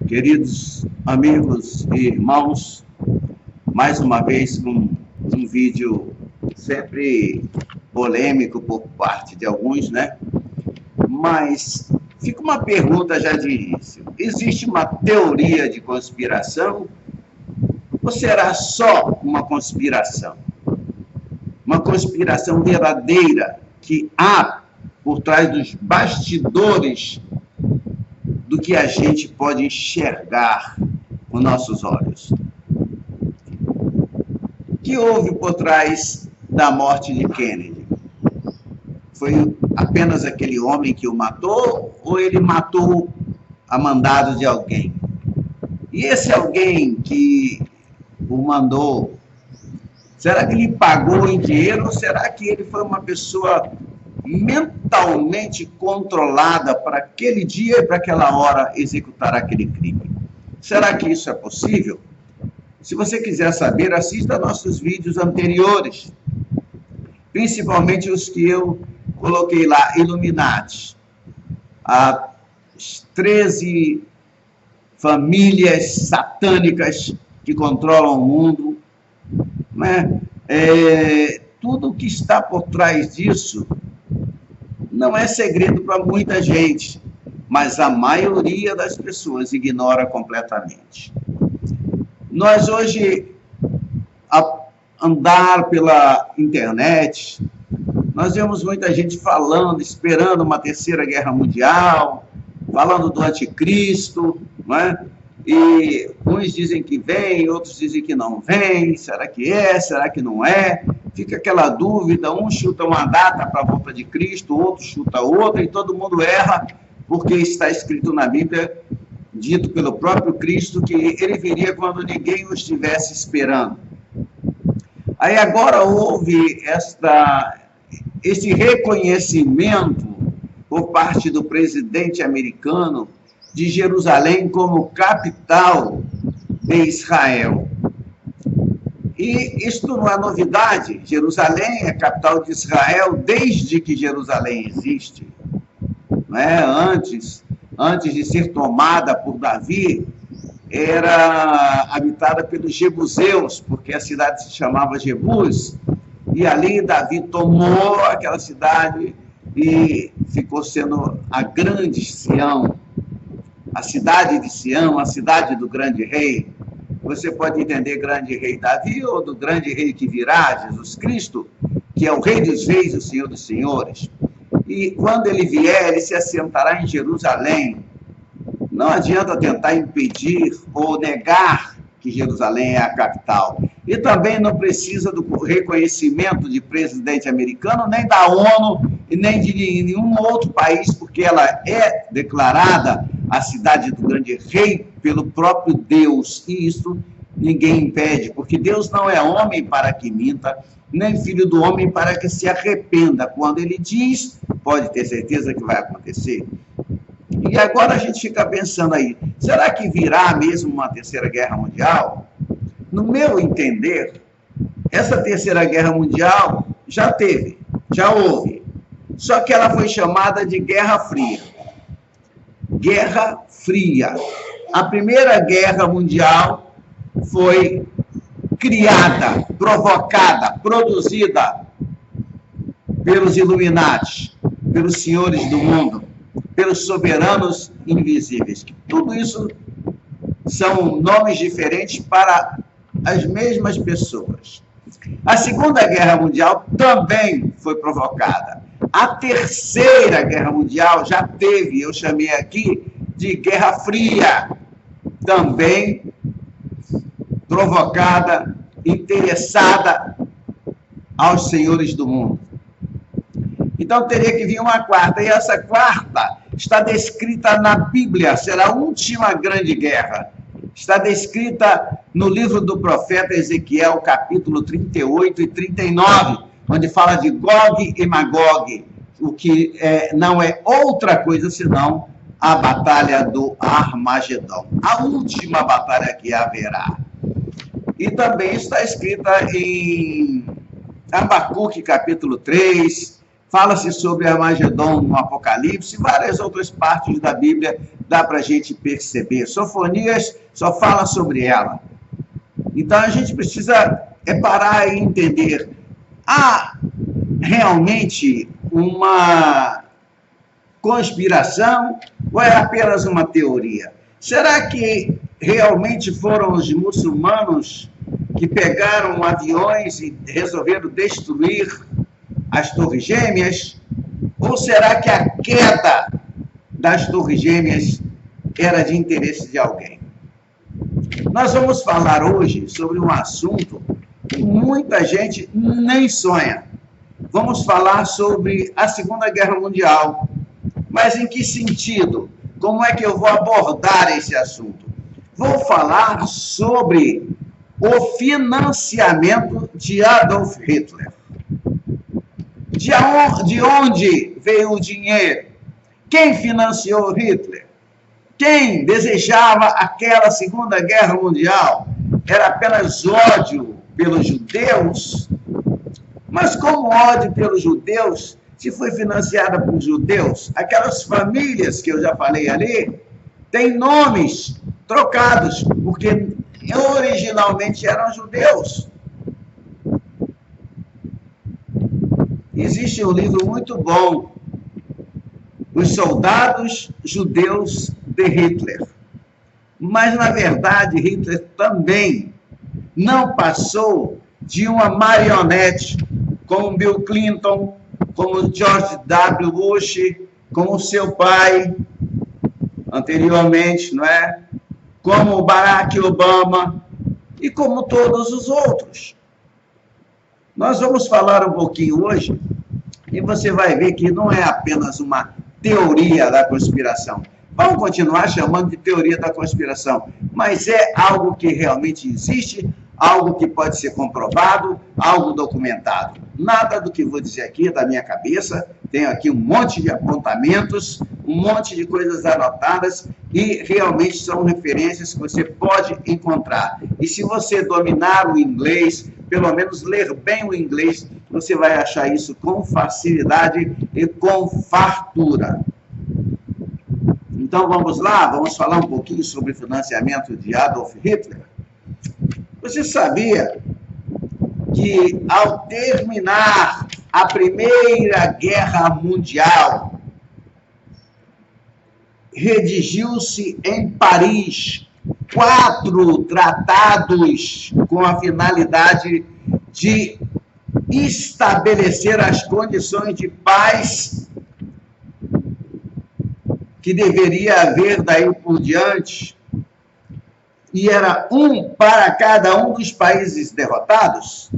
Queridos amigos e irmãos, mais uma vez com um vídeo sempre polêmico por parte de alguns, né? Mas fica uma pergunta já de início. Existe uma teoria de conspiração ou será só uma conspiração? Uma conspiração verdadeira que há por trás dos bastidores do que a gente pode enxergar com nossos olhos. O que houve por trás da morte de Kennedy? Foi apenas aquele homem que o matou ou ele matou a mandado de alguém? E esse alguém que o mandou, será que ele pagou em dinheiro ou será que ele foi uma pessoa mentalmente controlada para aquele dia e para aquela hora executar aquele crime? Será que isso é possível? Se você quiser saber, assista nossos vídeos anteriores, principalmente os que eu coloquei lá, Illuminati, as 13 famílias satânicas que controlam o mundo, né? Tudo que está por trás disso não é segredo para muita gente, mas a maioria das pessoas ignora completamente. Nós hoje, a andar pela internet, nós vemos muita gente falando, esperando uma terceira guerra mundial, falando do anticristo, não é? E uns dizem que vem, outros dizem que não vem, será que é, será que não é? Fica aquela dúvida, um chuta uma data para a volta de Cristo, outro chuta outra, e todo mundo erra, porque está escrito na Bíblia, dito pelo próprio Cristo, que ele viria quando ninguém o estivesse esperando. Aí agora houve esse reconhecimento por parte do presidente americano de Jerusalém como capital de Israel. E isto não é novidade. Jerusalém é capital de Israel desde que Jerusalém existe. Não é? Antes de ser tomada por Davi, era habitada pelos jebuseus, porque a cidade se chamava Jebus, e ali Davi tomou aquela cidade e ficou sendo a grande Sião, a cidade de Sião, a cidade do grande rei. Você pode entender grande rei Davi ou do grande rei que virá, Jesus Cristo, que é o rei dos reis e o senhor dos senhores. E quando ele vier, ele se assentará em Jerusalém. Não adianta tentar impedir ou negar que Jerusalém é a capital. E também não precisa do reconhecimento de presidente americano, nem da ONU, e nem de nenhum outro país, porque ela é declarada a cidade do grande rei pelo próprio Deus. E isso ninguém impede, porque Deus não é homem para que minta, nem filho do homem para que se arrependa. Quando ele diz, pode ter certeza que vai acontecer. E agora a gente fica pensando aí, será que virá mesmo uma terceira guerra mundial? No meu entender, essa terceira guerra mundial já teve, já houve, só que ela foi chamada de Guerra Fria. Guerra Fria. A primeira guerra mundial foi criada, provocada, produzida pelos Illuminati, pelos senhores do mundo, pelos soberanos invisíveis. Tudo isso são nomes diferentes para as mesmas pessoas. A Segunda Guerra Mundial também foi provocada. A Terceira Guerra Mundial já teve, eu chamei aqui de Guerra Fria, também provocada, interessada aos senhores do mundo. Então teria que vir uma quarta, e essa quarta está descrita na Bíblia, será a última grande guerra. Está descrita no livro do profeta Ezequiel, capítulo 38 e 39, onde fala de Gog e Magog, o que não é outra coisa senão a batalha do Armagedon, a última batalha que haverá. E também está escrita em Abacuque, capítulo 3, fala-se sobre Armagedon no Apocalipse, várias outras partes da Bíblia dá para a gente perceber. Sofonias só fala sobre ela. Então a gente precisa parar e entender. Há realmente uma conspiração ou é apenas uma teoria? Será que realmente foram os muçulmanos que pegaram aviões e resolveram destruir as Torres Gêmeas? Ou será que a queda das Torres Gêmeas era de interesse de alguém? Nós vamos falar hoje sobre um assunto que muita gente nem sonha. Vamos falar sobre a Segunda Guerra Mundial. Mas em que sentido? Como é que eu vou abordar esse assunto? Vou falar sobre o financiamento de Adolf Hitler. De onde veio o dinheiro? Quem financiou Hitler? Quem desejava aquela Segunda Guerra Mundial? Era apenas ódio pelos judeus? Mas como ódio pelos judeus, se foi financiada por judeus? Aquelas famílias que eu já falei ali, têm nomes trocados, porque originalmente eram judeus. Existe um livro muito bom, Os Soldados Judeus de Hitler. Mas, na verdade, Hitler também não passou de uma marionete como Bill Clinton, como George W. Bush, como seu pai, anteriormente, não é? Como Barack Obama e como todos os outros. Nós vamos falar um pouquinho hoje e você vai ver que não é apenas uma teoria da conspiração. Vamos continuar chamando de teoria da conspiração, mas é algo que realmente existe, algo que pode ser comprovado, algo documentado. Nada do que vou dizer aqui é da minha cabeça, tenho aqui um monte de apontamentos, um monte de coisas anotadas e realmente são referências que você pode encontrar. E se você dominar o inglês, pelo menos ler bem o inglês, você vai achar isso com facilidade e com fartura. Então vamos lá, vamos falar um pouquinho sobre o financiamento de Adolf Hitler. Você sabia que ao terminar a Primeira Guerra Mundial, redigiu-se em Paris 4 tratados com a finalidade de estabelecer as condições de paz que deveria haver daí por diante, e era um para cada um dos países derrotados,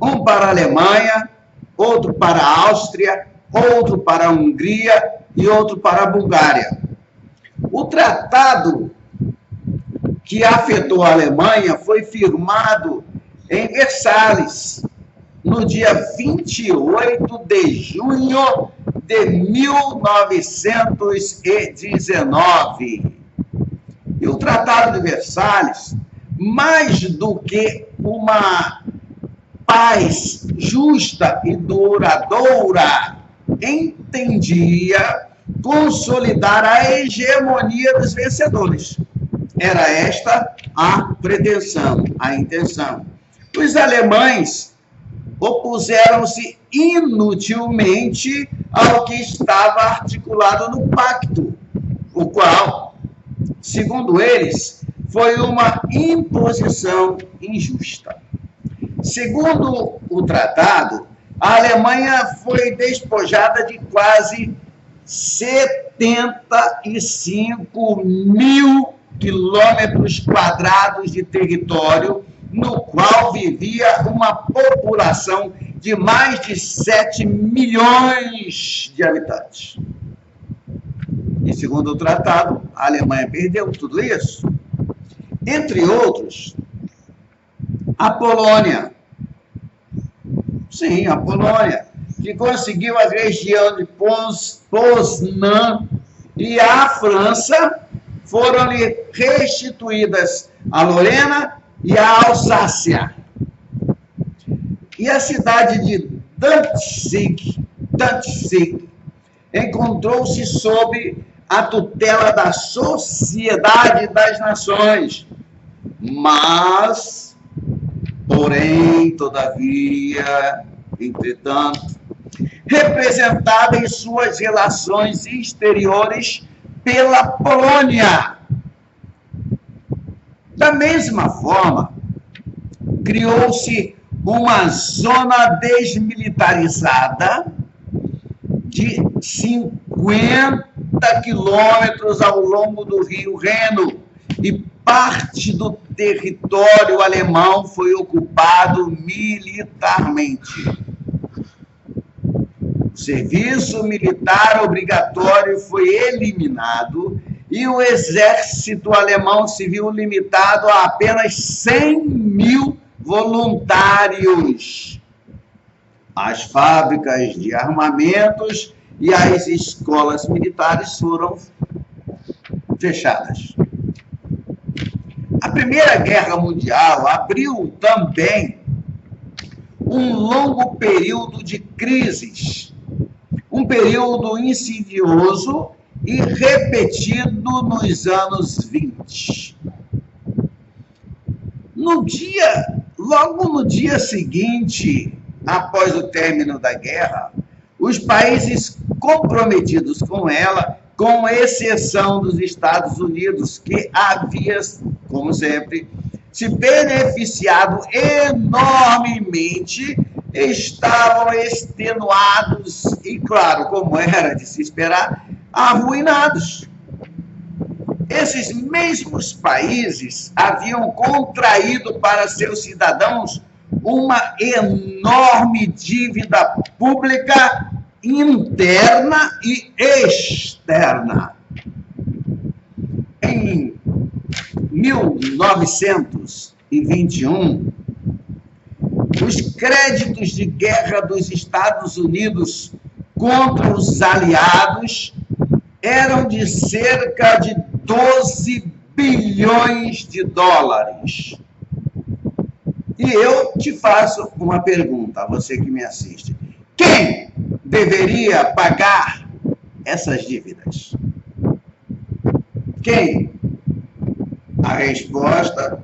um para a Alemanha, outro para a Áustria, outro para a Hungria e outro para a Bulgária. O tratado que afetou a Alemanha foi firmado em Versalhes, no dia 28 de junho de 1919. E o Tratado de Versalhes, mais do que uma paz justa e duradoura, entendia consolidar a hegemonia dos vencedores. Era esta a pretensão, a intenção. Os alemães opuseram-se inutilmente ao que estava articulado no pacto, o qual, segundo eles, foi uma imposição injusta. Segundo o tratado, a Alemanha foi despojada de quase 75 mil quilômetros quadrados de território, no qual vivia uma população de mais de 7 milhões de habitantes. E segundo o tratado, a Alemanha perdeu tudo isso. Entre outros, a Polônia. Sim, a Polônia, que conseguiu a região de Poznan, e a França foram-lhe restituídas a Lorena e a Alsácia. E a cidade de Danzig encontrou-se sob a tutela da Sociedade das Nações, mas, porém, todavia, entretanto, representada em suas relações exteriores pela Polônia. Da mesma forma, criou-se uma zona desmilitarizada de 50 quilômetros ao longo do rio Reno, e parte do território alemão foi ocupado militarmente. O serviço militar obrigatório foi eliminado e o exército alemão se viu limitado a apenas 100.000 voluntários. As fábricas de armamentos e as escolas militares foram fechadas. A Primeira Guerra Mundial abriu também um longo período de crises, um período insidioso e repetido nos anos 20. Logo no dia seguinte, após o término da guerra, os países comprometidos com ela, com exceção dos Estados Unidos, que havia, como sempre, se beneficiado enormemente, estavam extenuados e, claro, como era de se esperar, arruinados. Esses mesmos países haviam contraído para seus cidadãos uma enorme dívida pública interna e externa. Em 1921, os créditos de guerra dos Estados Unidos contra os aliados eram de cerca de 12 bilhões de dólares. E eu te faço uma pergunta, a você que me assiste. Quem deveria pagar essas dívidas? Quem? A resposta,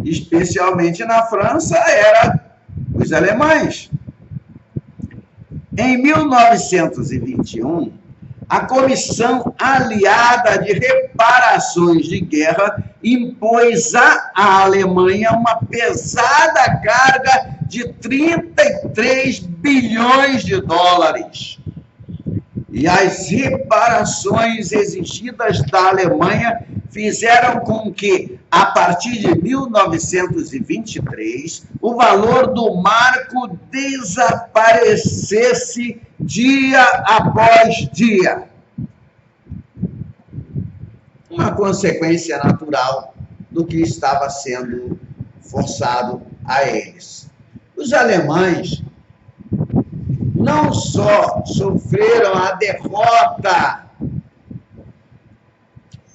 especialmente na França, era os alemães. Em 1921, a Comissão Aliada de Reparações de Guerra impôs à Alemanha uma pesada carga de 33 bilhões de dólares. E as reparações exigidas da Alemanha fizeram com que, a partir de 1923, o valor do marco desaparecesse dia após dia. Uma consequência natural do que estava sendo forçado a eles. Os alemães não só sofreram a derrota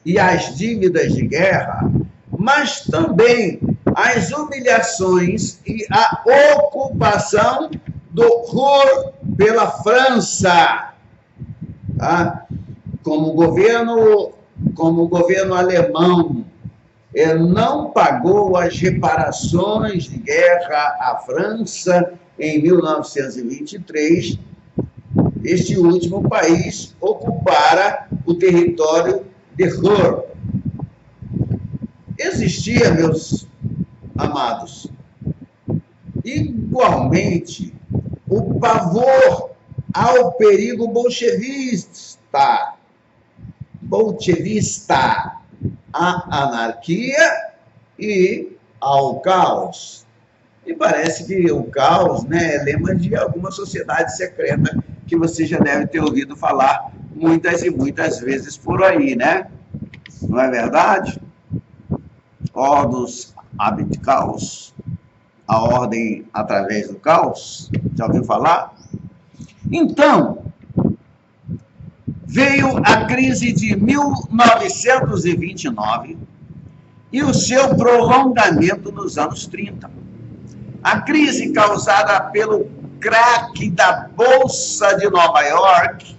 e as dívidas de guerra, mas também as humilhações e a ocupação do Ruhr pela França. Tá? Como o governo alemão não pagou as reparações de guerra à França em 1923, este último país ocupara o território de Ruhr. Existia, meus amados, igualmente o pavor ao perigo bolchevista, à anarquia e ao caos. E parece que o caos, né, é lema de alguma sociedade secreta que você já deve ter ouvido falar muitas e muitas vezes por aí, né? Não é verdade? Ordus habet caos, a ordem através do caos. Já ouviu falar? Então, veio a crise de 1929 e o seu prolongamento nos anos 30. A crise causada pelo craque da Bolsa de Nova York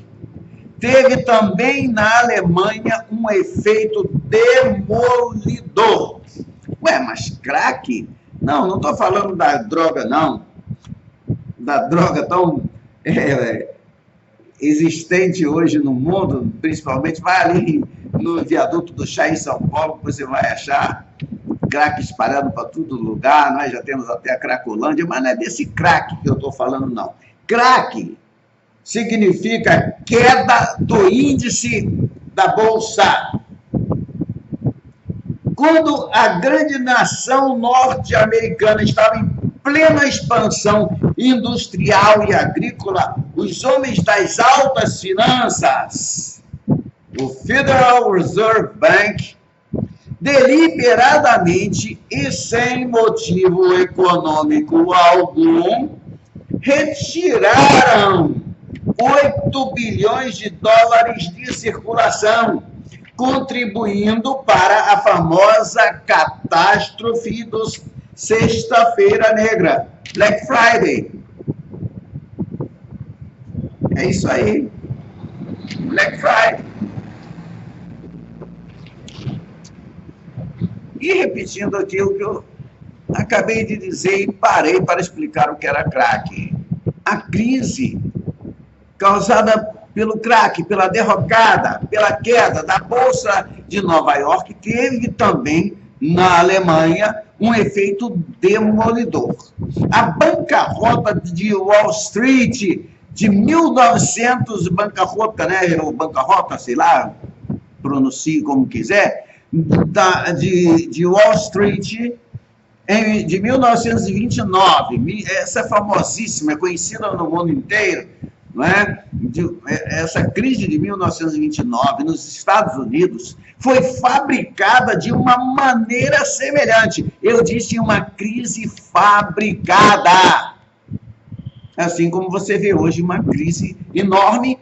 teve também na Alemanha um efeito demolidor. Ué, mas crack? Não estou falando da droga, não. Da droga tão existente hoje no mundo, principalmente, vai ali no viaduto do Chá em São Paulo, que você vai achar crack espalhado para todo lugar, nós já temos até a Cracolândia, mas não é desse crack que eu estou falando, não. Crack significa queda do índice da Bolsa. Quando a grande nação norte-americana estava em plena expansão industrial e agrícola, os homens das altas finanças, o Federal Reserve Bank, deliberadamente e sem motivo econômico algum, retiraram 8 bilhões de dólares de circulação, contribuindo para a famosa catástrofe dos Sexta-feira Negra, Black Friday. É isso aí. Black Friday. E repetindo aquilo que eu acabei de dizer e parei para explicar o que era crack. A crise causada pelo crack, pela derrocada, pela queda da Bolsa de Nova York, teve também na Alemanha um efeito demolidor. A bancarrota de Wall Street de 1900, bancarrota, né, ou bancarrota, sei lá, pronuncie como quiser, de Wall Street de 1929, essa é famosíssima, é conhecida no mundo inteiro, não é? Essa crise de 1929 nos Estados Unidos foi fabricada de uma maneira semelhante. Eu disse uma crise fabricada. Assim como você vê hoje uma crise enorme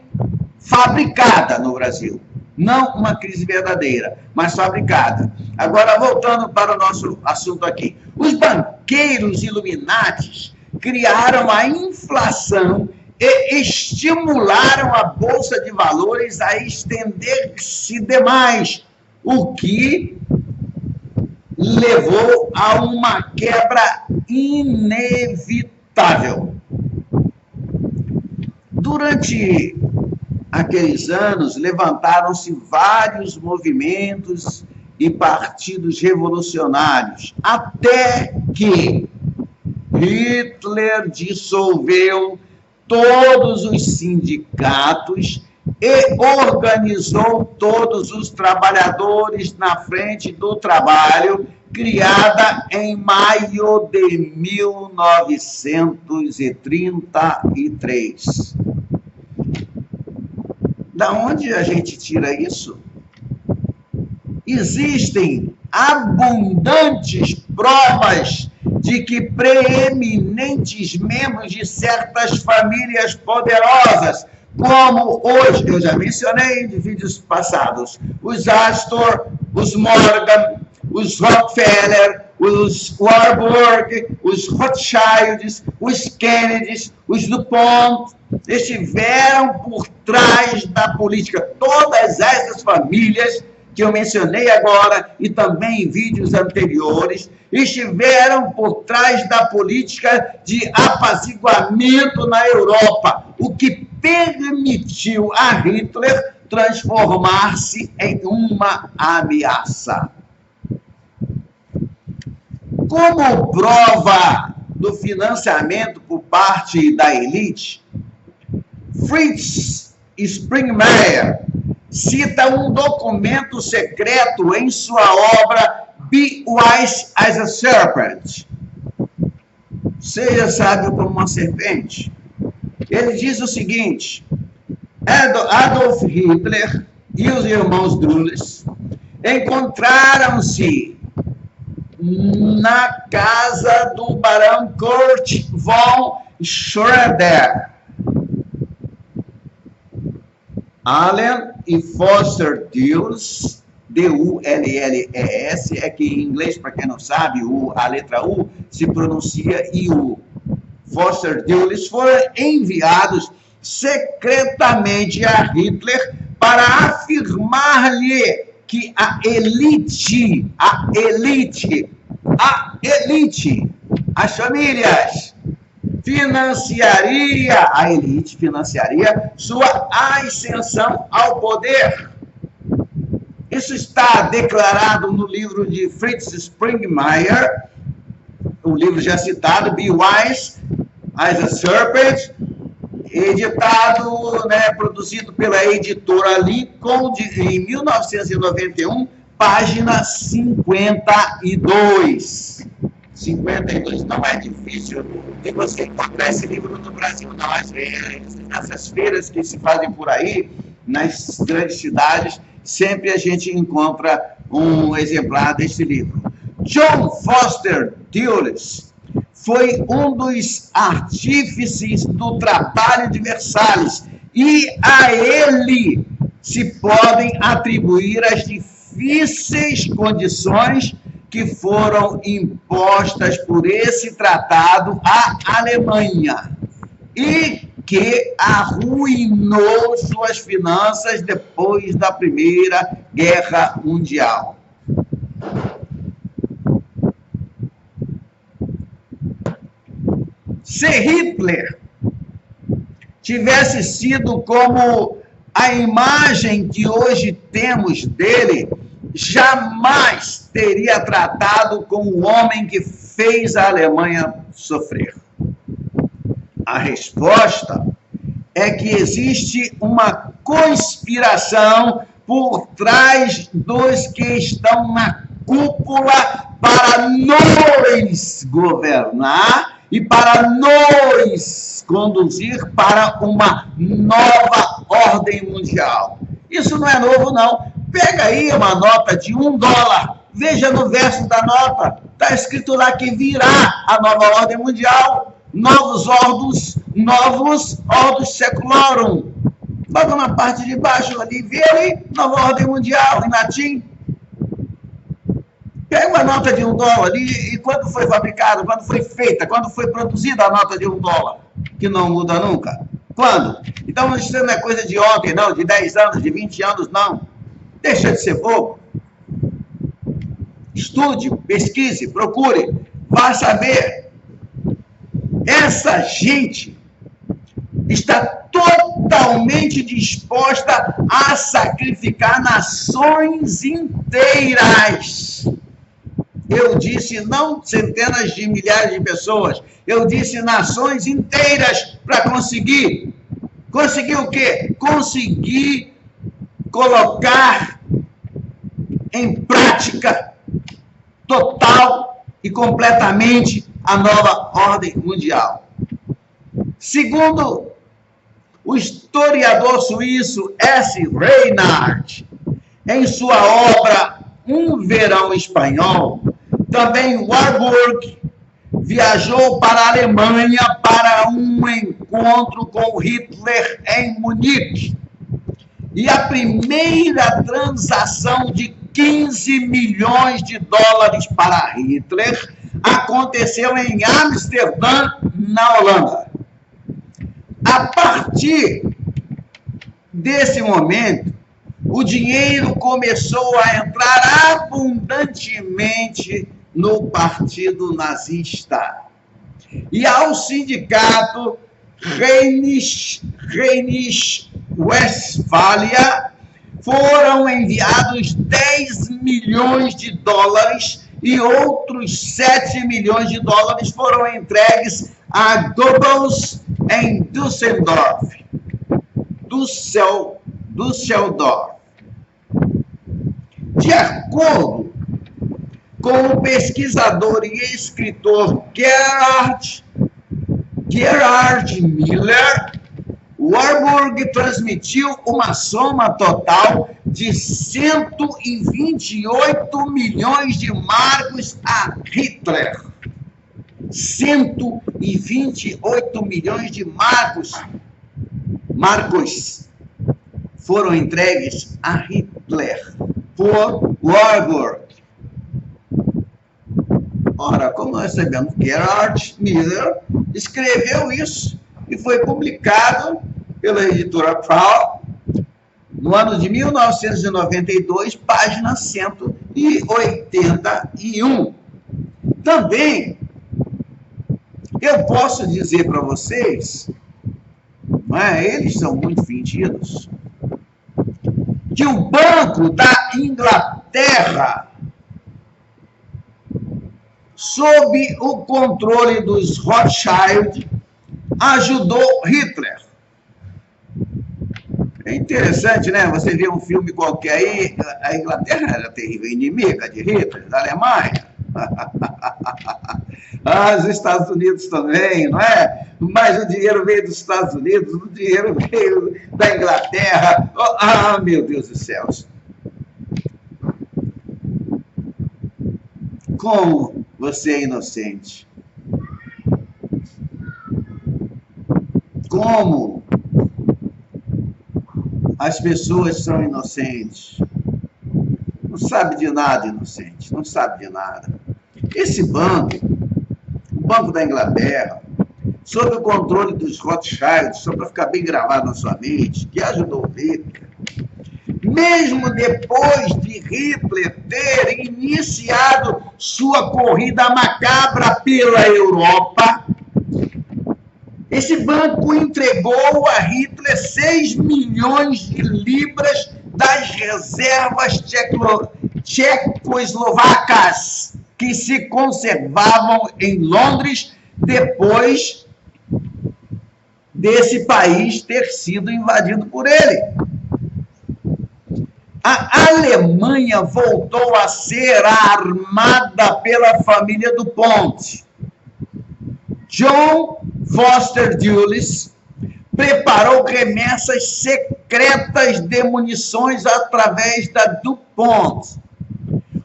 fabricada no Brasil. Não uma crise verdadeira, mas fabricada. Agora, voltando para o nosso assunto aqui. Os banqueiros iluminatis criaram a inflação e estimularam a Bolsa de Valores a estender-se demais, o que levou a uma quebra inevitável. Durante aqueles anos, levantaram-se vários movimentos e partidos revolucionários, até que Hitler dissolveu todos os sindicatos e organizou todos os trabalhadores na Frente do Trabalho, criada em maio de 1933. Da onde a gente tira isso? Existem abundantes provas de que preeminentes membros de certas famílias poderosas, como hoje, eu já mencionei em vídeos passados, os Astor, os Morgan, os Rockefeller, os Warburg, os Rothschilds, os Kennedys, os DuPont, estiveram por trás da política. Todas essas famílias que eu mencionei agora e também em vídeos anteriores, estiveram por trás da política de apaziguamento na Europa, o que permitiu a Hitler transformar-se em uma ameaça. Como prova do financiamento por parte da elite, Fritz Springmeier cita um documento secreto em sua obra Be Wise as a Serpent. Seja sábio como uma serpente. Ele diz o seguinte: Adolf Hitler e os irmãos Dulles encontraram-se na casa do barão Kurt von Schroeder. Allen e Foster Dulles, D-U-L-L-E-S, é que em inglês, para quem não sabe, a letra U se pronuncia I-U. Foster Dulles foram enviados secretamente a Hitler para afirmar-lhe que a elite, as famílias, a elite financiaria sua ascensão ao poder. Isso está declarado no livro de Fritz Springmeier, o livro já citado, Be Wise as a Serpent, editado, produzido pela editora Lincoln em 1991, página 52. 52. Não é difícil de você encontrar esse livro no Brasil, não. Essas feiras que se fazem por aí, nas grandes cidades, sempre a gente encontra um exemplar desse livro. John Foster Dulles foi um dos artífices do Trabalho de Versalhes e a ele se podem atribuir as difíceis condições que foram impostas por esse tratado à Alemanha e que arruinou suas finanças depois da Primeira Guerra Mundial. Se Hitler tivesse sido como a imagem que hoje temos dele, jamais teria tratado com o homem que fez a Alemanha sofrer. A resposta é que existe uma conspiração por trás dos que estão na cúpula para nos governar e para nos conduzir para uma nova ordem mundial. Isso não é novo, não. Pega aí uma nota de $1, veja no verso da nota, está escrito lá que virá a nova ordem mundial, novos ordus secularum. Bota na parte de baixo ali, vê ali, nova ordem mundial, em latim. Pega uma nota de $1 ali, e quando foi fabricada, quando foi feita, quando foi produzida a nota de $1, que não muda nunca? Quando? Então isso não é coisa de ontem, não, de 10 anos, de 20 anos, não. Deixa de ser bobo. Estude, pesquise, procure, vá saber. Essa gente está totalmente disposta a sacrificar nações inteiras. Eu disse não centenas de milhares de pessoas, eu disse nações inteiras para conseguir. Conseguir o quê? Conseguir colocar em prática total e completamente a nova ordem mundial. Segundo o historiador suíço S. Reinhardt, em sua obra Um Verão Espanhol, também Warburg viajou para a Alemanha para um encontro com Hitler em Munique. E a primeira transação de $15 milhões para Hitler aconteceu em Amsterdã, na Holanda. A partir desse momento, o dinheiro começou a entrar abundantemente no Partido Nazista. E ao sindicato Rheinische-Westphalia foram enviados $10 milhões e outros $7 milhões foram entregues a Goebbels em Düsseldorf. De acordo com o pesquisador e escritor Gerhard Miller, Warburg transmitiu uma soma total de 128 milhões de marcos a Hitler. 128 milhões de marcos foram entregues a Hitler por Warburg. Ora, como nós sabemos, Gerhard Miller escreveu isso e foi publicado pela editora Kroll, no ano de 1992, página 181. Também, eu posso dizer para vocês, eles são muito fingidos, que o Banco da Inglaterra, sob o controle dos Rothschild, ajudou Hitler. É interessante, né? Você vê um filme qualquer aí, a Inglaterra era terrível inimiga de Hitler, da Alemanha. Os Estados Unidos também, não é? Mas o dinheiro veio dos Estados Unidos, o dinheiro veio da Inglaterra. Meu Deus do céu. Como você é inocente? Como as pessoas são inocentes? Não sabe de nada, inocente, não sabe de nada. Esse banco, o Banco da Inglaterra, sob o controle dos Rothschild, só para ficar bem gravado na sua mente, que ajudou Hitler, mesmo depois de Hitler ter iniciado sua corrida macabra pela Europa, esse banco entregou a Hitler 6 milhões de libras das reservas tchecoslovacas que se conservavam em Londres depois desse país ter sido invadido por ele. A Alemanha voltou a ser armada pela família DuPont. John Foster Dulles preparou remessas secretas de munições através da DuPont.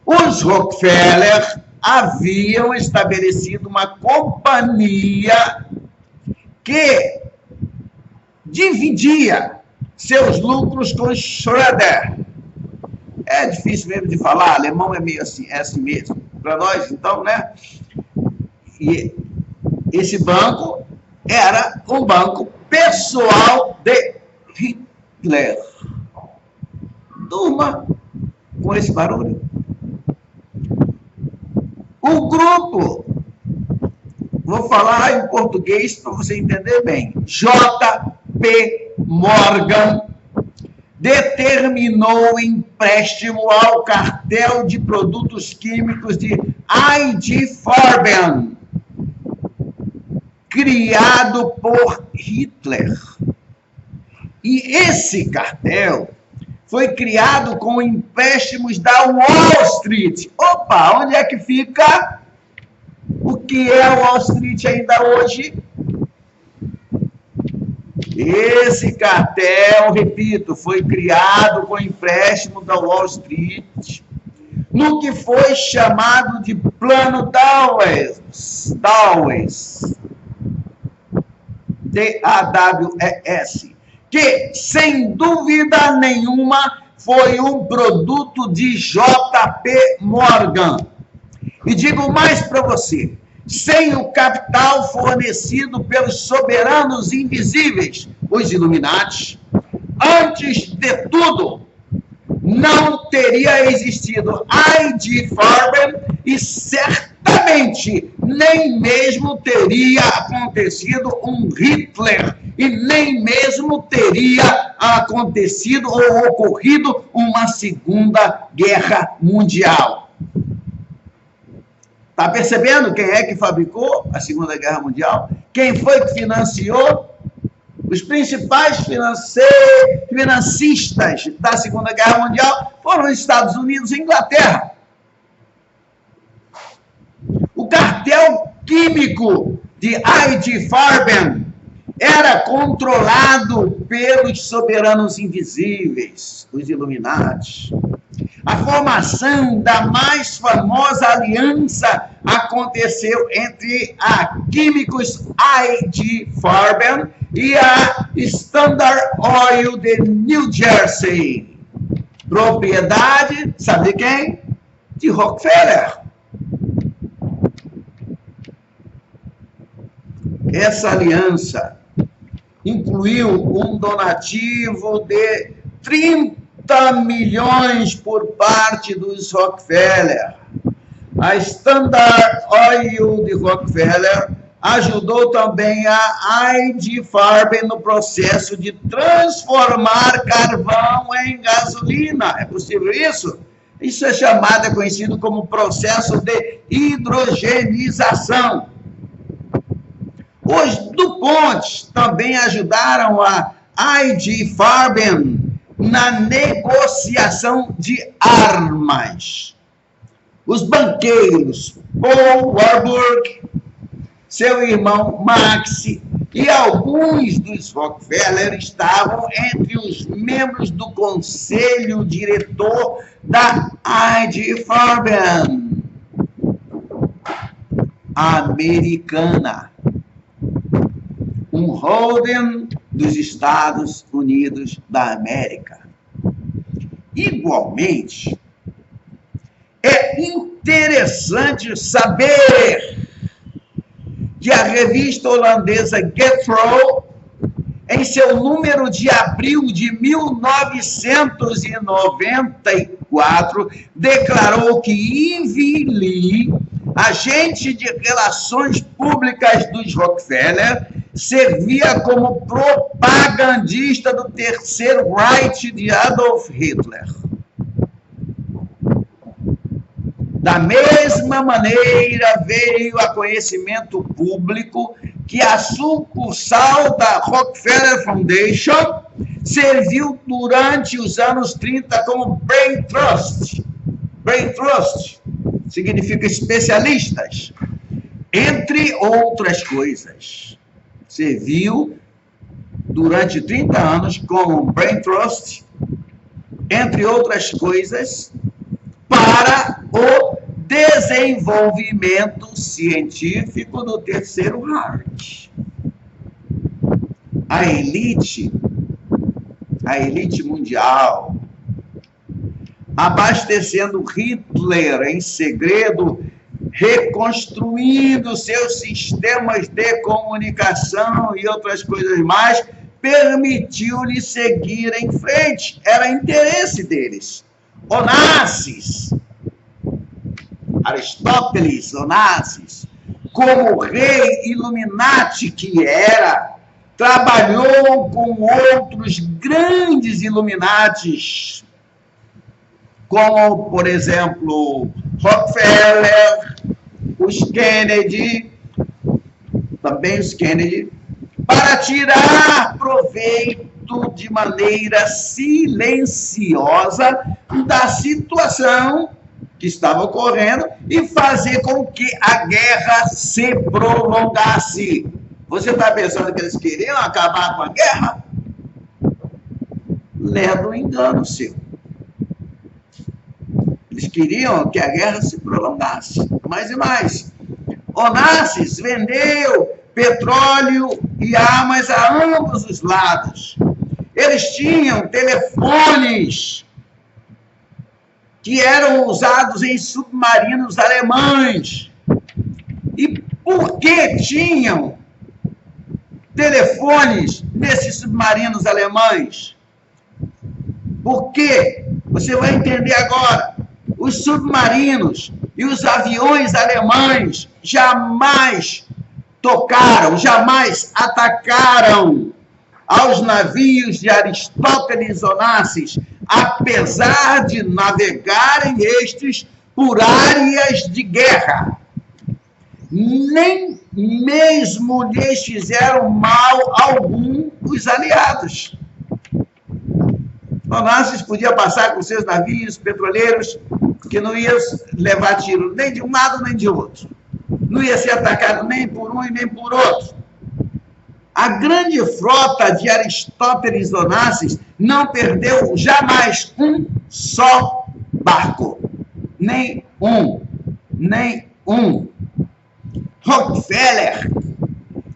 Os Rockefeller haviam estabelecido uma companhia que dividia seus lucros com Schröder. É difícil mesmo de falar, alemão é meio assim, é assim mesmo. Para nós, então, né? E esse banco era um banco pessoal de Hitler. Durma com esse barulho. O grupo, vou falar em português para você entender bem, J.P. Morgan determinou o empréstimo ao cartel de produtos químicos de I.G. Farben, criado por Hitler. E esse cartel foi criado com empréstimos da Wall Street. Opa, onde é que fica? O que é Wall Street ainda hoje? Esse cartel, repito, foi criado com empréstimo da Wall Street, no que foi chamado de Plano Dawes, D-A-W-E-S, que, sem dúvida nenhuma, foi um produto de J.P. Morgan. E digo mais para você, sem o capital fornecido pelos soberanos invisíveis, os Illuminati, antes de tudo, não teria existido I.G. Farben e certamente nem mesmo teria acontecido um Hitler e nem mesmo teria acontecido ou ocorrido uma Segunda Guerra Mundial. Está percebendo quem é que fabricou a Segunda Guerra Mundial? Quem foi que financiou? Os principais financistas da Segunda Guerra Mundial foram os Estados Unidos e Inglaterra. O cartel químico de I.G. Farben era controlado pelos soberanos invisíveis, os Illuminati. A formação da mais famosa aliança aconteceu entre a Químicos I.G. Farben e a Standard Oil de New Jersey. Propriedade, sabe de quem? De Rockefeller. Essa aliança incluiu um donativo de 30 milhões por parte dos Rockefeller. A Standard Oil de Rockefeller ajudou também a ID Farben no processo de transformar carvão em gasolina. É possível isso? Isso é conhecido como processo de hidrogenização. Os DuPont também ajudaram a ID Farben na negociação de armas. Os banqueiros Paul Warburg, seu irmão Max e alguns dos Rockefeller estavam entre os membros do conselho diretor da ID Farben americana, um holding dos Estados Unidos da América. Igualmente, é interessante saber que a revista holandesa Getro, em seu número de abril de 1994, declarou que Ivy Lee, agente de relações públicas dos Rockefeller, servia como propagandista do Terceiro Reich de Adolf Hitler. Da mesma maneira, veio a conhecimento público que a sucursal da Rockefeller Foundation serviu durante os anos 30 como Brain Trust. Brain Trust significa especialistas, entre outras coisas. Serviu durante 30 anos como Brain Trust, entre outras coisas, para o desenvolvimento científico do Terceiro Reich. A elite mundial, abastecendo Hitler em segredo, reconstruindo seus sistemas de comunicação e outras coisas mais, permitiu-lhe seguir em frente. Era interesse deles. Onassis, Aristóteles Onassis, como rei Illuminati que era, trabalhou com outros grandes Illuminatis, como, por exemplo, Rockefeller, os Kennedy, para tirar proveito de maneira silenciosa da situação que estava ocorrendo e fazer com que a guerra se prolongasse. Você está pensando que eles queriam acabar com a guerra? Lendo um engano seu. Eles queriam que a guerra se prolongasse, mais e mais. Onassis vendeu petróleo e armas a ambos os lados. Eles tinham telefones que eram usados em submarinos alemães. E por que tinham telefones nesses submarinos alemães? Por quê? Você vai entender agora. Os submarinos e os aviões alemães jamais tocaram, jamais atacaram aos navios de Aristóteles Onassis, apesar de navegarem estes por áreas de guerra. Nem mesmo lhes fizeram mal algum os aliados. Onassis podia passar com seus navios petroleiros, que não ia levar tiro nem de um lado nem de outro. Não ia ser atacado nem por um e nem por outro. A grande frota de Aristóteles Onassis não perdeu jamais um só barco. Nem um. Rockefeller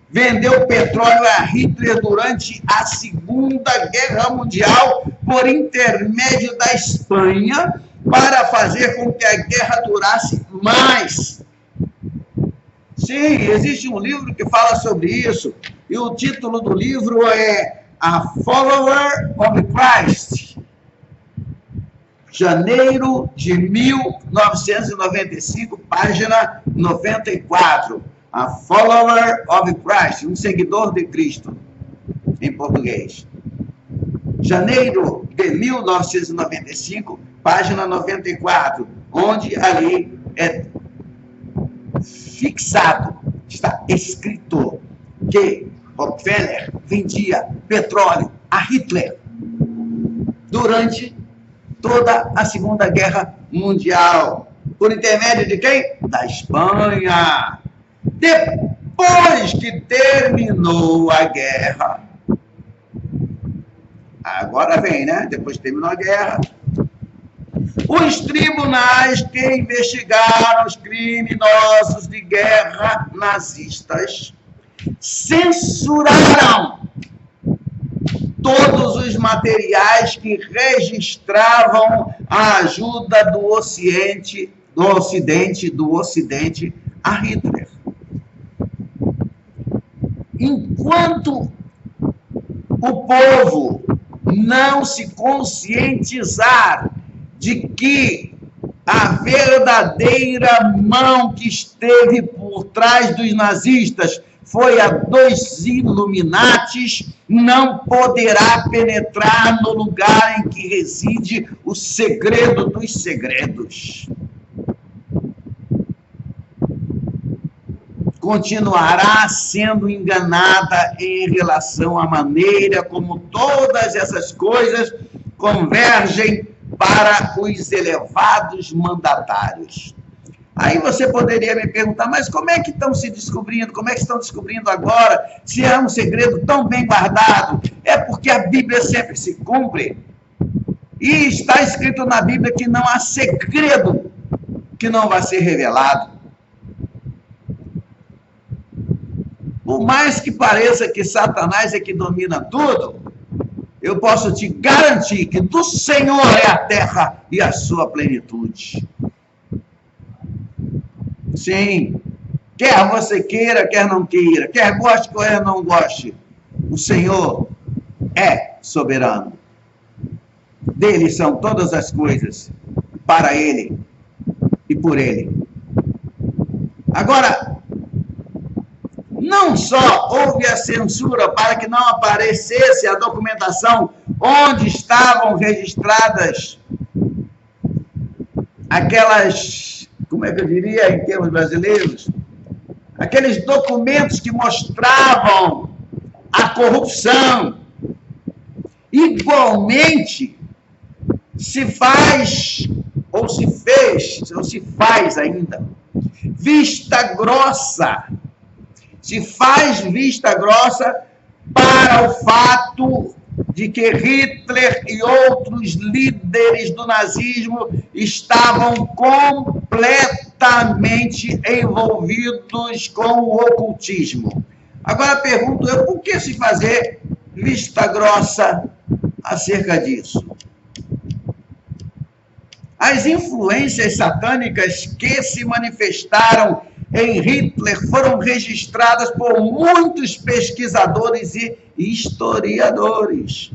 vendeu petróleo a Hitler durante a Segunda Guerra Mundial por intermédio da Espanha para fazer com que a guerra durasse mais. Sim, existe um livro que fala sobre isso, e o título do livro é A Follower of Christ, janeiro de 1995, página 94. A Follower of Christ, um seguidor de Cristo, em português. Janeiro de 1995, página 94, onde ali é fixado, está escrito que Rockefeller vendia petróleo a Hitler durante toda a Segunda Guerra Mundial. Por intermédio de quem? Da Espanha. Depois que terminou a guerra. Agora vem, né? Depois que terminou a guerra. Os tribunais que investigaram os criminosos de guerra nazistas censuraram todos os materiais que registravam a ajuda do Ocidente a Hitler. Enquanto o povo não se conscientizar de que a verdadeira mão que esteve por trás dos nazistas foi a dos Illuminatis, não poderá penetrar no lugar em que reside o segredo dos segredos. Continuará sendo enganada em relação à maneira como todas essas coisas convergem para os elevados mandatários. Aí você poderia me perguntar, mas como é que estão se descobrindo? Como é que estão descobrindo agora? Se é um segredo tão bem guardado? É porque a Bíblia sempre se cumpre. E está escrito na Bíblia que não há segredo que não vai ser revelado. Por mais que pareça que Satanás é que domina tudo, eu posso te garantir que do Senhor é a terra e a sua plenitude. Sim, quer você queira, quer não queira, quer goste, quer não goste, o Senhor é soberano. Dele são todas as coisas, para Ele e por Ele. Agora, não só houve a censura para que não aparecesse a documentação onde estavam registradas aquelas, como é que eu diria em termos brasileiros, aqueles documentos que mostravam a corrupção. Igualmente, se faz, ou se fez, ou se faz ainda, vista grossa. Se faz vista grossa para o fato de que Hitler e outros líderes do nazismo estavam completamente envolvidos com o ocultismo. Agora pergunto eu, por que se fazer vista grossa acerca disso? As influências satânicas que se manifestaram em Hitler foram registradas por muitos pesquisadores e historiadores.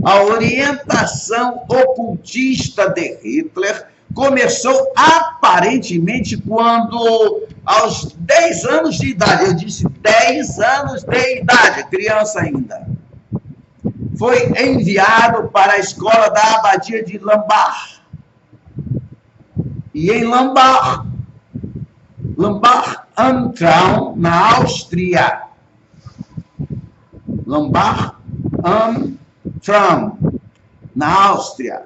A orientação ocultista de Hitler começou aparentemente quando, aos 10 anos de idade, eu disse 10 anos de idade, criança ainda, foi enviado para a escola da abadia de Lambach. E em Lambach am Traun, na Áustria. Lambach am Traun, na Áustria.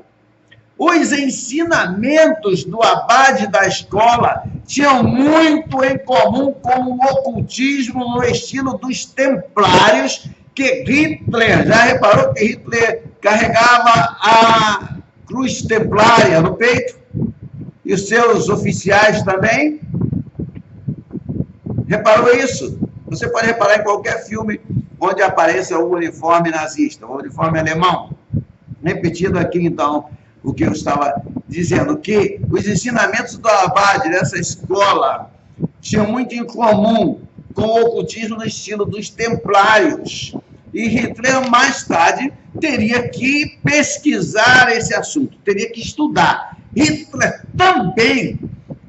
Os ensinamentos do abade da escola tinham muito em comum com o ocultismo no estilo dos templários, que Hitler, já reparou que Hitler carregava a cruz templária no peito? E os seus oficiais também? Reparou isso? Você pode reparar em qualquer filme onde apareça o uniforme nazista, o uniforme alemão. Repetindo aqui, então, o que eu estava dizendo, que os ensinamentos do abade dessa escola tinham muito em comum com o ocultismo no estilo dos templários. E Hitler, mais tarde, teria que pesquisar esse assunto, teria que estudar. Hitler também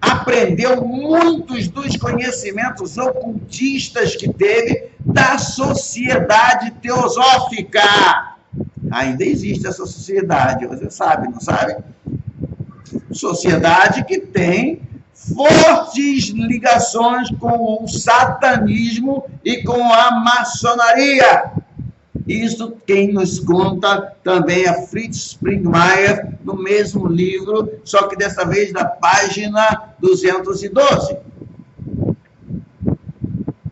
aprendeu muitos dos conhecimentos ocultistas que teve da sociedade teosófica. Ainda existe essa sociedade, você sabe, não sabe? Sociedade que tem fortes ligações com o satanismo e com a maçonaria. Isso quem nos conta também é Fritz Springmeier, no mesmo livro, só que dessa vez na página 212.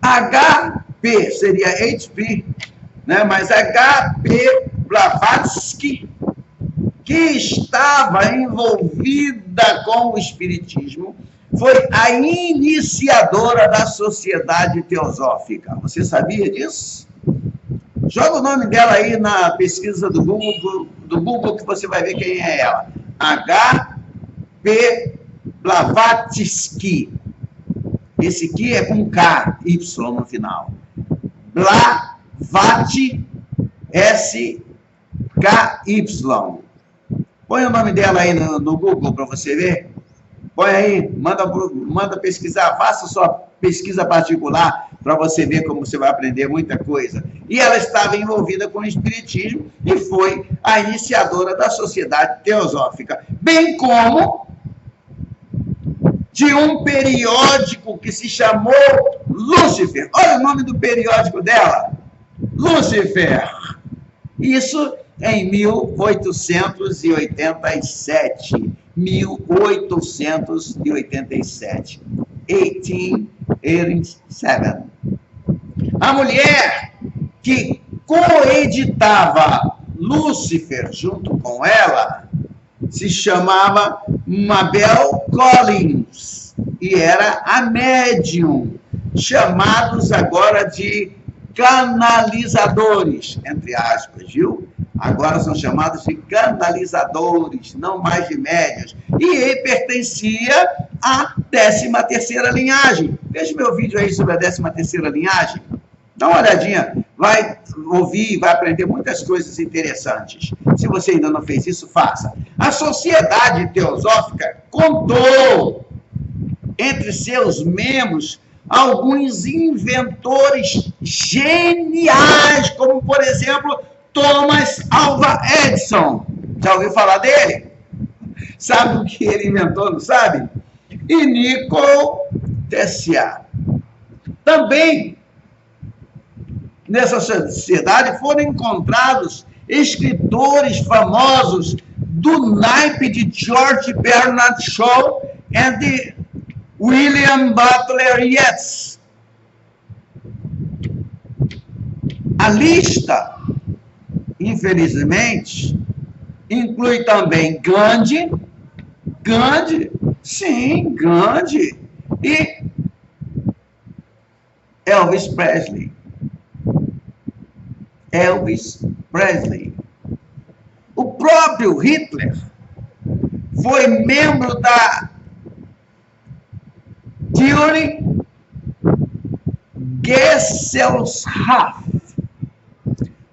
HP, seria HP, né? Mas HP Blavatsky, que estava envolvida com o espiritismo, foi a iniciadora da sociedade teosófica. Você sabia disso? Joga o nome dela aí na pesquisa do Google que você vai ver quem é ela. HP Blavatsky. Esse aqui é com K, Y no final. Blavatsky, S-K-Y. Põe o nome dela aí no Google para você ver. Põe aí, manda pesquisar, faça sua pesquisa particular para você ver como você vai aprender muita coisa. E ela estava envolvida com o espiritismo e foi a iniciadora da sociedade teosófica, bem como de um periódico que se chamou Lúcifer. Olha o nome do periódico dela, Lúcifer. Isso em 1887. 1887. 1887. A mulher que coeditava Lúcifer junto com ela se chamava Mabel Collins e era a médium, chamados agora de canalizadores, entre aspas, viu? Agora são chamados de canalizadores, não mais de médios. E ele pertencia à 13ª linhagem. Veja meu vídeo aí sobre a 13ª linhagem. Dá uma olhadinha, vai ouvir, vai aprender muitas coisas interessantes. Se você ainda não fez isso, faça. A sociedade teosófica contou entre seus membros alguns inventores geniais, como, por exemplo, Thomas Alva Edison. Já ouviu falar dele? Sabe o que ele inventou, não sabe? E Nikola Tesla. Também, nessa sociedade, foram encontrados escritores famosos do naipe de George Bernard Shaw e de William Butler Yeats. A lista, infelizmente, inclui também Gandhi, sim, Gandhi, e Elvis Presley. O próprio Hitler foi membro da Theorie Gesellschaft,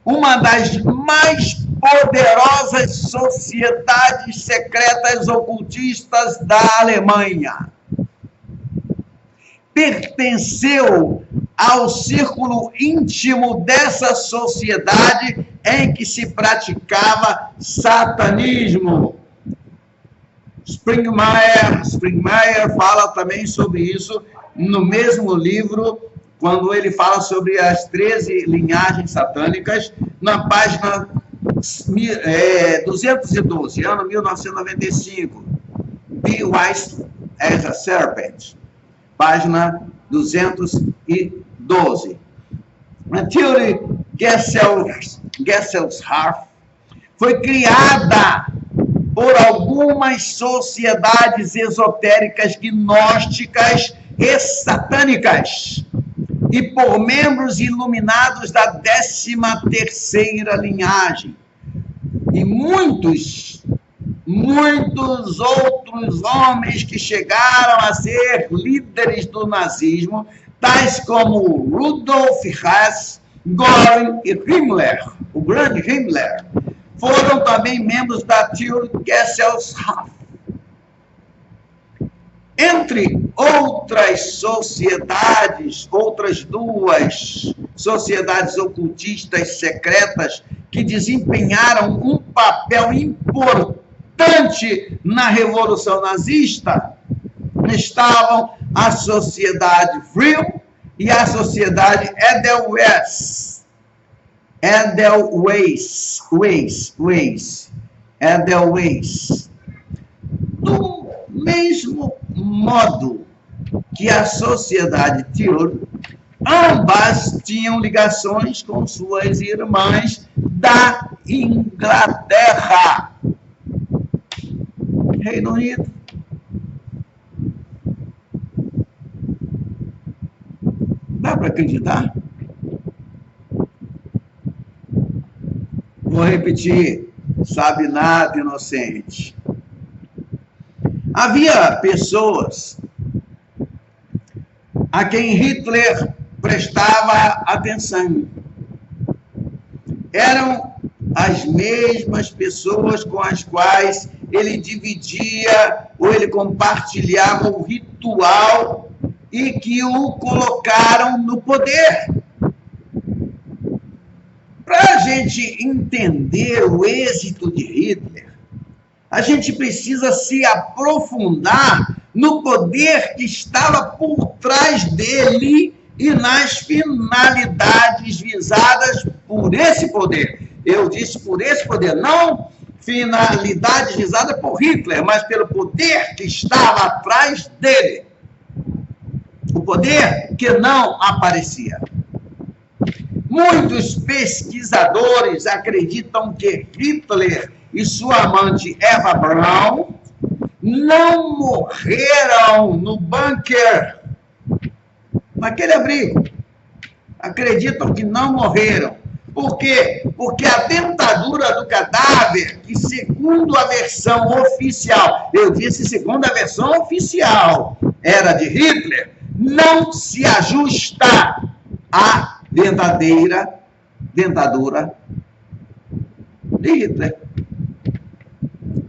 uma das mais poderosas sociedades secretas ocultistas da Alemanha. Pertenceu ao círculo íntimo dessa sociedade em que se praticava satanismo. Springmeier fala também sobre isso no mesmo livro, quando ele fala sobre as 13 linhagens satânicas, na página 212, ano 1995. Be Wise as a Serpent, página 212. A Theorie Gesellschaft foi criada por algumas sociedades esotéricas gnósticas e satânicas e por membros iluminados da 13ª linhagem. E muitos muitos outros homens que chegaram a ser líderes do nazismo, tais como Rudolf Hess, Göring e Himmler, o grande Himmler, foram também membros da Gesellschaft. Entre outras sociedades, outras duas sociedades ocultistas secretas que desempenharam um papel importante na Revolução Nazista, estavam a Sociedade Vril e a Sociedade Edelweiss. Do mesmo modo que a Sociedade Tir, ambas tinham ligações com suas irmãs da Inglaterra. Reino Unido. Dá para acreditar? Vou repetir, sabe nada, inocente. Havia pessoas a quem Hitler prestava atenção. Eram as mesmas pessoas com as quais ele dividia ou ele compartilhava o ritual e que o colocaram no poder. Para a gente entender o êxito de Hitler, a gente precisa se aprofundar no poder que estava por trás dele e nas finalidades visadas por esse poder. Eu disse por esse poder, não finalidades visadas por Hitler, mas pelo poder que estava atrás dele. O poder que não aparecia. Muitos pesquisadores acreditam que Hitler e sua amante Eva Braun não morreram no bunker, naquele abrigo. Acreditam que não morreram. Por quê? Porque a dentadura do cadáver, que segundo a versão oficial, eu disse segundo a versão oficial, era de Hitler, não se ajusta à dentadura de Hitler.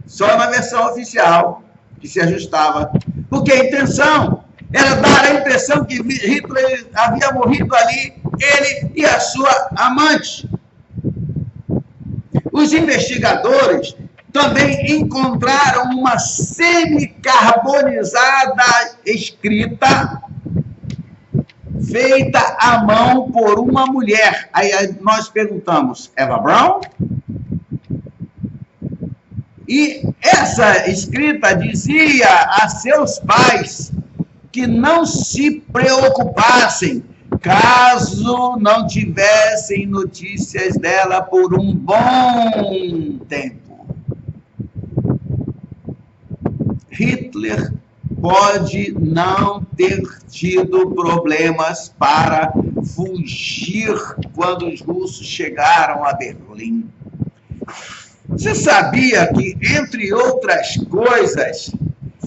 Só na versão oficial que se ajustava. Porque a intenção era dar a impressão que Hitler havia morrido ali, ele e a sua amante. Os investigadores também encontraram uma semicarbonizada escrita feita à mão por uma mulher. Aí nós perguntamos, Eva Braun? E essa escrita dizia a seus pais que não se preocupassem caso não tivessem notícias dela por um bom tempo. Hitler pode não ter tido problemas para fugir quando os russos chegaram a Berlim. Você sabia que, entre outras coisas,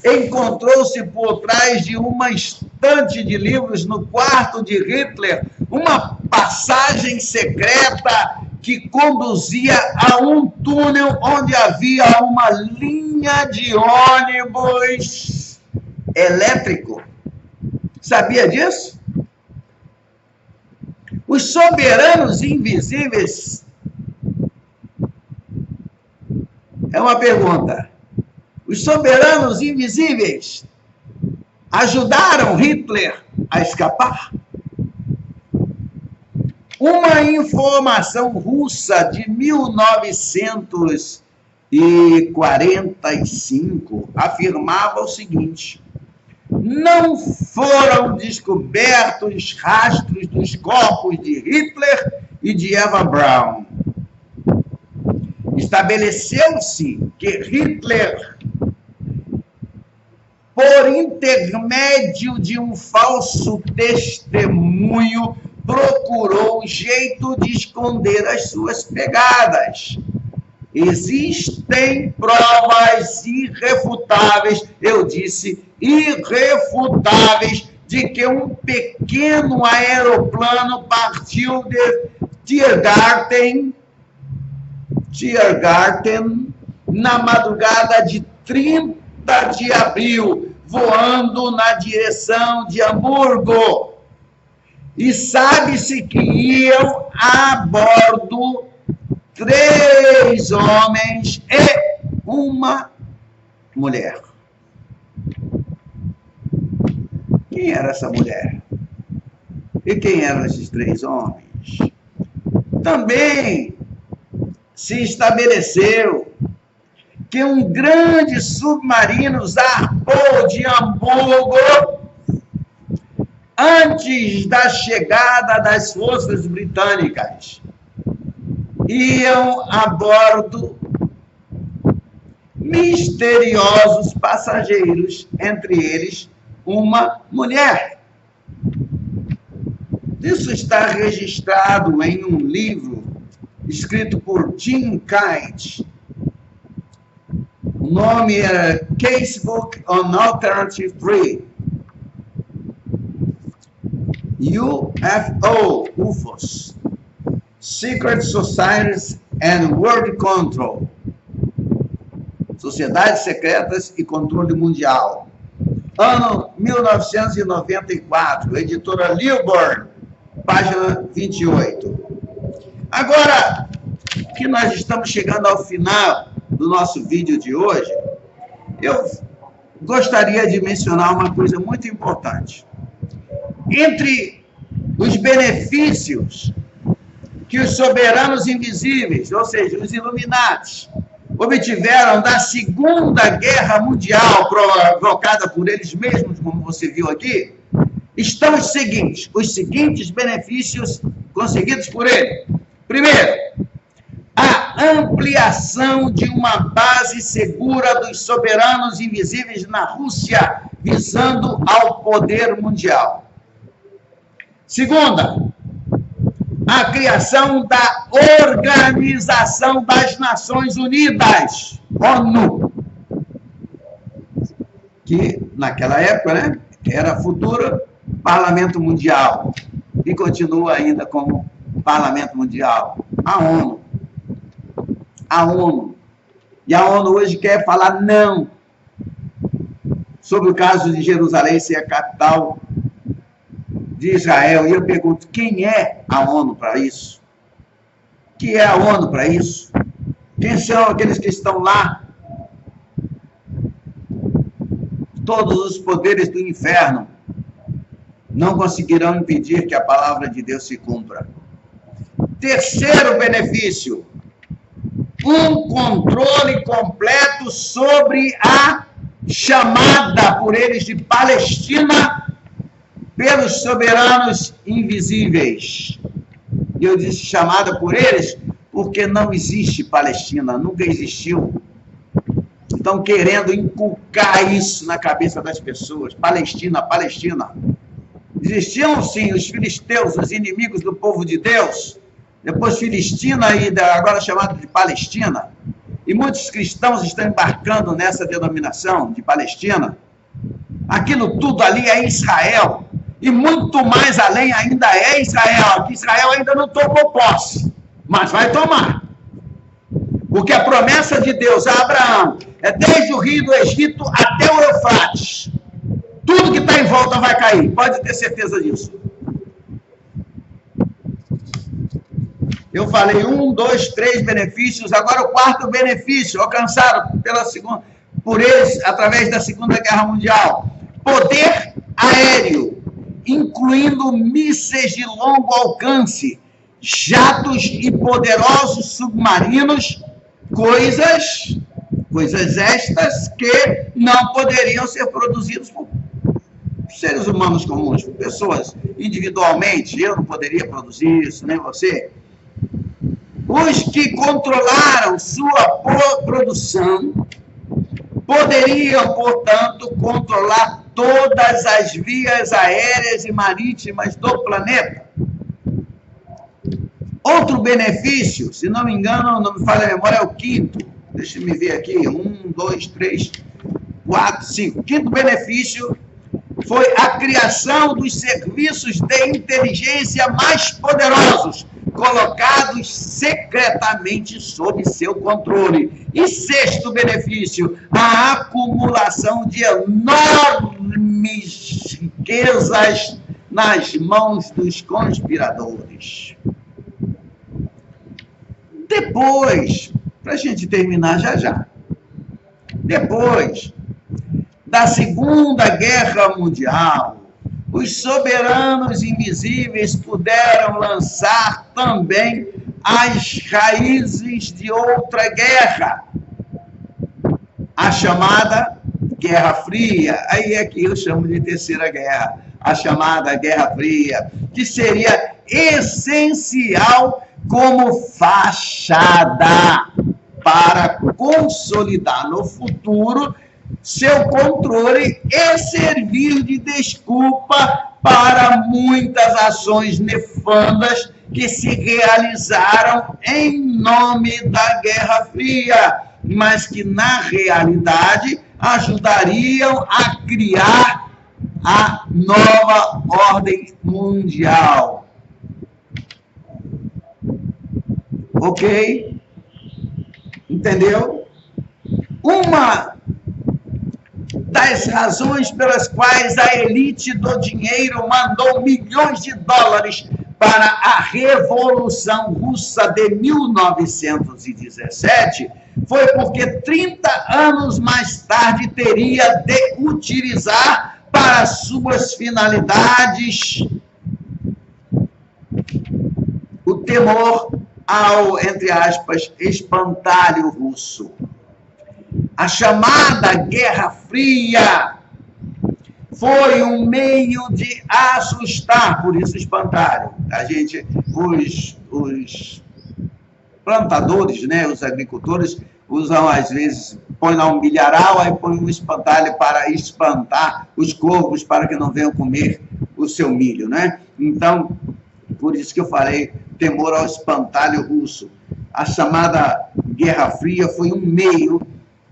encontrou-se por trás de uma estante de livros no quarto de Hitler uma passagem secreta que conduzia a um túnel onde havia uma linha de ônibus elétrico? Sabia disso? Os soberanos invisíveis. É uma pergunta. Os soberanos invisíveis ajudaram Hitler a escapar? Uma informação russa de 1945 afirmava o seguinte: não foram descobertos rastros dos corpos de Hitler e de Eva Braun. Estabeleceu-se que Hitler, por intermédio de um falso testemunho, procurou um jeito de esconder as suas pegadas. existem provas irrefutáveis, eu disse irrefutáveis, de que um pequeno aeroplano partiu de Tiergarten, na madrugada de 30 de abril, voando na direção de Hamburgo. E sabe-se que iam a bordo 3 homens e uma mulher. Quem era essa mulher? E quem eram esses 3 homens? Também se estabeleceu que um grande submarino zarpou de Hamburgo antes da chegada das forças britânicas. Iam a bordo misteriosos passageiros, entre eles uma mulher. Isso está registrado em um livro escrito por Jim Kite. O nome era Casebook on Alternative 3. UFOs, Secret Societies and World Control, Sociedades Secretas e Controle Mundial. Ano 1994, editora Lilburn, página 28. Agora que nós estamos chegando ao final do nosso vídeo de hoje, eu gostaria de mencionar uma coisa muito importante. Entre os benefícios que os soberanos invisíveis, ou seja, os Illuminati, obtiveram da Segunda Guerra Mundial, provocada por eles mesmos, como você viu aqui, estão os seguintes benefícios conseguidos por ele. Primeiro, a ampliação de uma base segura dos soberanos invisíveis na Rússia, visando ao poder mundial. Segunda, a criação da Organização das Nações Unidas, ONU, que naquela época, né, era futuro Parlamento Mundial, e continua ainda como Parlamento Mundial, a ONU. A ONU. E a ONU hoje quer falar não sobre o caso de Jerusalém ser a capital de Israel. E eu pergunto, quem é a ONU para isso? Que é a ONU para isso? Quem são aqueles que estão lá? Todos os poderes do inferno não conseguirão impedir que a palavra de Deus se cumpra. Terceiro benefício, um controle completo sobre a chamada por eles de Palestina pelos soberanos invisíveis. E eu disse chamada por eles porque não existe Palestina, nunca existiu. Estão querendo inculcar isso na cabeça das pessoas. Palestina, Palestina. Existiam, sim, os filisteus, os inimigos do povo de Deus. Depois Filistina e agora chamado de Palestina. E muitos cristãos estão embarcando nessa denominação de Palestina. Aquilo tudo ali é Israel. E muito mais além ainda é Israel, que Israel ainda não tomou posse, mas vai tomar. Porque a promessa de Deus a Abraão é desde o rio do Egito até o Eufrates. Tudo que está em volta vai cair, pode ter certeza disso. Eu falei 1, 2, 3 benefícios, agora o quarto benefício, alcançado por eles através da Segunda Guerra Mundial. Poder aéreo, incluindo mísseis de longo alcance, jatos e poderosos submarinos, coisas estas que não poderiam ser produzidas por seres humanos comuns, por pessoas individualmente. Eu não poderia produzir isso, nem você. Os que controlaram sua produção poderiam, portanto, controlar todas as vias aéreas e marítimas do planeta. Outro benefício, se não me engano, não me falha a memória, é o quinto. Deixa eu me ver aqui. 1, 2, 3, 4, 5. Quinto benefício foi a criação dos serviços de inteligência mais poderosos, colocados secretamente sob seu controle. E sexto benefício, a acumulação de enormes riquezas nas mãos dos conspiradores. Depois, para a gente terminar já, depois da Segunda Guerra Mundial, os soberanos invisíveis puderam lançar também as raízes de outra guerra, a chamada Guerra Fria. Aí aqui eu chamo de Terceira Guerra, a chamada Guerra Fria, que seria essencial como fachada para consolidar no futuro seu controle e servir de desculpa para muitas ações nefandas que se realizaram em nome da Guerra Fria, mas que na realidade ajudariam a criar a nova ordem mundial. Ok? Entendeu? Uma das razões pelas quais a elite do dinheiro mandou milhões de dólares para a Revolução Russa de 1917 foi porque 30 anos mais tarde teria de utilizar para suas finalidades o temor ao, entre aspas, espantalho russo. A chamada Guerra Fria foi um meio de assustar, por isso espantalho. A gente, os plantadores, né, os agricultores, usam às vezes, põe lá um milharal, aí põe um espantalho para espantar os corvos para que não venham comer o seu milho, né? Então, por isso que eu falei temor ao espantalho russo. A chamada Guerra Fria foi um meio,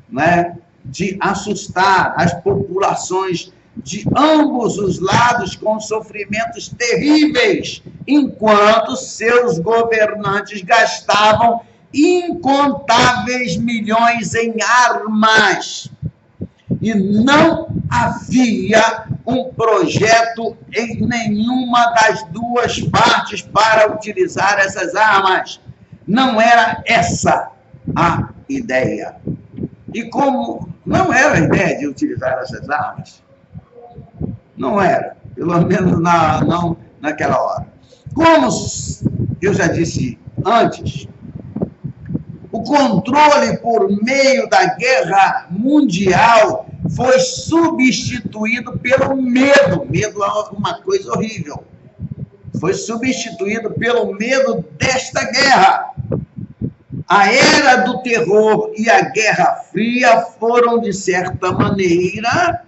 né, de assustar as populações de ambos os lados com sofrimentos terríveis, enquanto seus governantes gastavam incontáveis milhões em armas. E não havia um projeto em nenhuma das duas partes para utilizar essas armas. Não era essa a ideia. E como não era a ideia de utilizar essas armas, não era, pelo menos não naquela hora. Como eu já disse antes, o controle por meio da guerra mundial foi substituído pelo medo. Medo é uma coisa horrível. Foi substituído pelo medo desta guerra. A era do terror e a Guerra Fria foram, de certa maneira,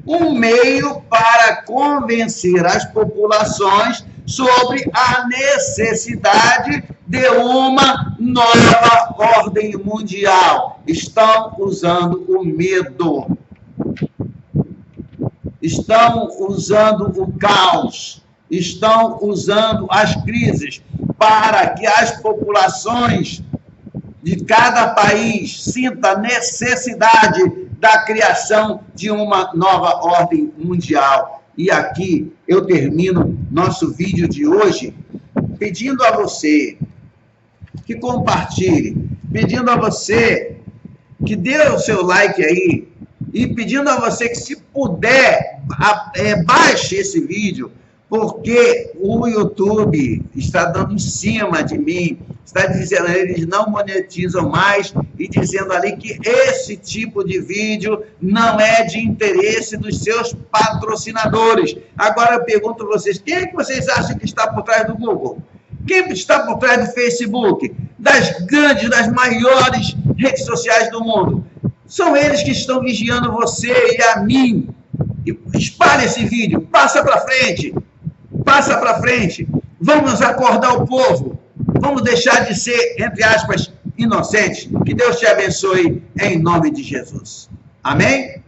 um meio para convencer as populações sobre a necessidade de uma nova ordem mundial. Estão usando o medo. Estão usando o caos. Estão usando as crises para que as populações de cada país sintam a necessidade da criação de uma nova ordem mundial. E aqui eu termino nosso vídeo de hoje pedindo a você que compartilhe, pedindo a você que dê o seu like aí e pedindo a você que, se puder, baixe esse vídeo, porque o YouTube está dando em cima de mim, está dizendo, eles não monetizam mais e dizendo ali que esse tipo de vídeo não é de interesse dos seus patrocinadores. Agora eu pergunto a vocês, quem é que vocês acham que está por trás do Google? Quem está por trás do Facebook? Das grandes, das maiores redes sociais do mundo? São eles que estão vigiando você e a mim. Espalhe esse vídeo, passa para frente. Passa para frente. Vamos acordar o povo. Vamos deixar de ser, entre aspas, inocentes. Que Deus te abençoe em nome de Jesus. Amém?